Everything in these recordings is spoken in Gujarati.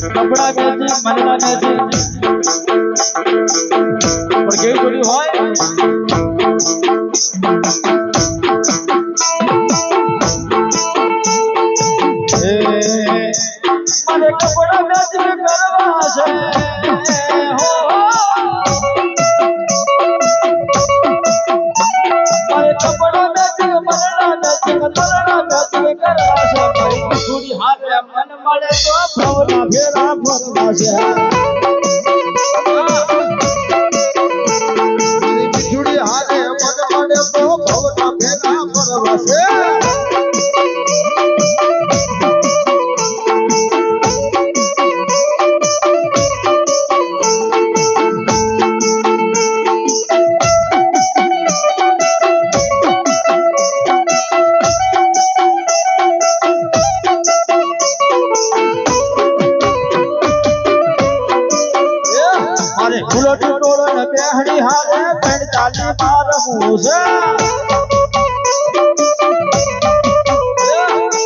કપડા વેચી મનડા વેચી પણ કેવી જોડી હોય મને કપડા વેચી કરવા છે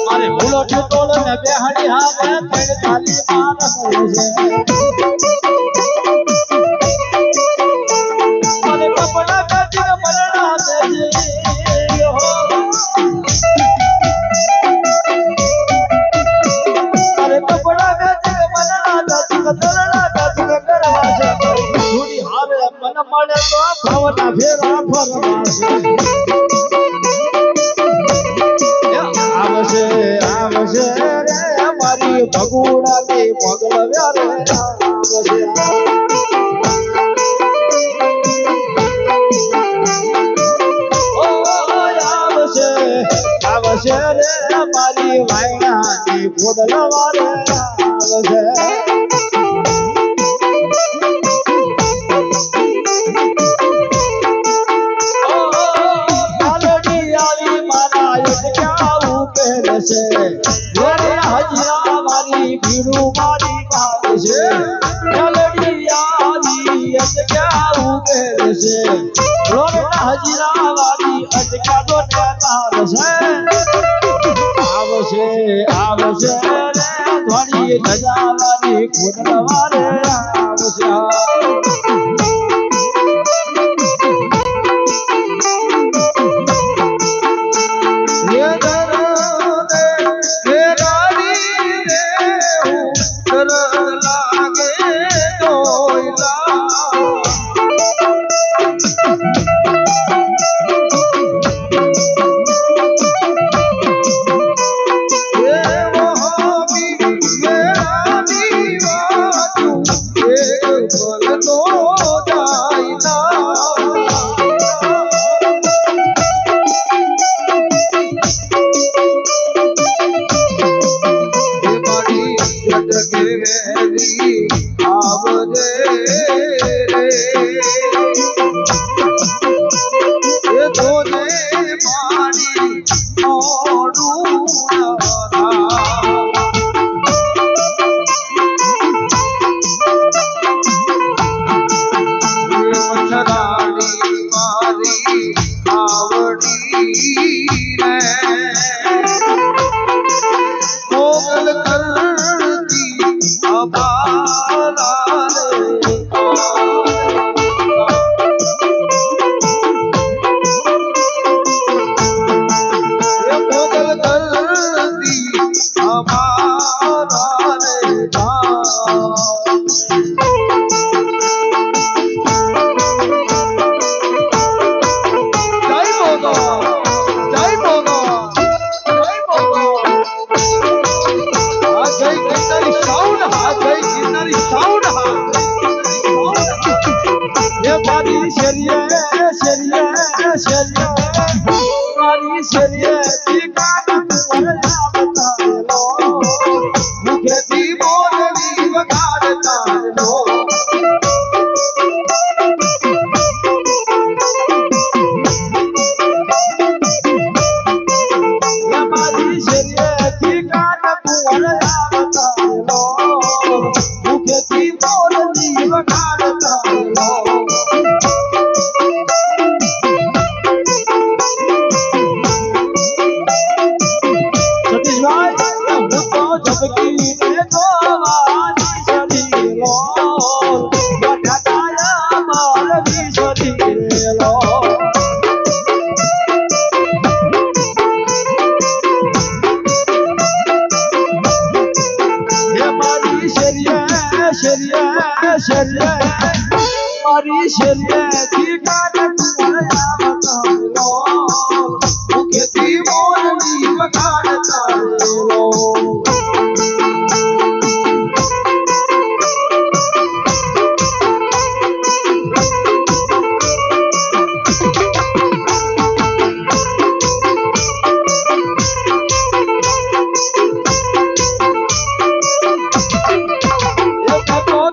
મારે ઉલટ તોલ ને બેહણી હારે પેડ ચાલી મારવું છે મને કપડા કાઢીને મરણા દેજે મારે કપડા કાઢીને મરણા દેજે તરણા કાઢીને કરવા છે થોડી હારે મન મળે તો ભવના ફેરા ફરવા છે આવશે રે મારી ભગુડાની પગલ વ્યારે આવશે આવશે રે મારી વાયણાની પોડલ વારે આવશે હજીરા મારી ભીડું મારી કાઢ છે મેલડી આજી અટક્યા ઉકેલ છે હજીરા મારી અટક્યા તો તાર છે આવશે રે થોડી ધજા મારી ખોડલ વારે આવશે Mujer ધબકીને જોવાની સરીલો બટાટાયા મારવી સરીલો હે મારી શરીય મારી શરીય ઠીકાને તુમરા મુખેથી મોરલી વખાણ ચાલેલો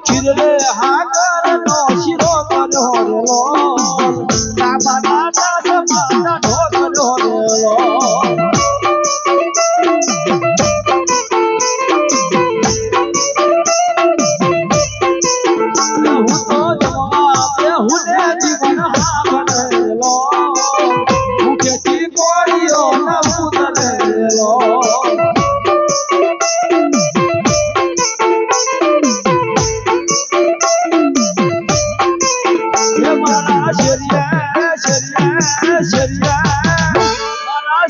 ખીરરે હાગરનો શિરો કર્યો રેલો કાબાના દાસમાના ઢોકર્યો રેલો હું તો જમવા બેહુને જીવન હાગરેલો મુખેથી કોળીઓ ન ઉતરેલો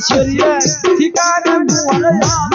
શરીય ઠીકાને મુરયા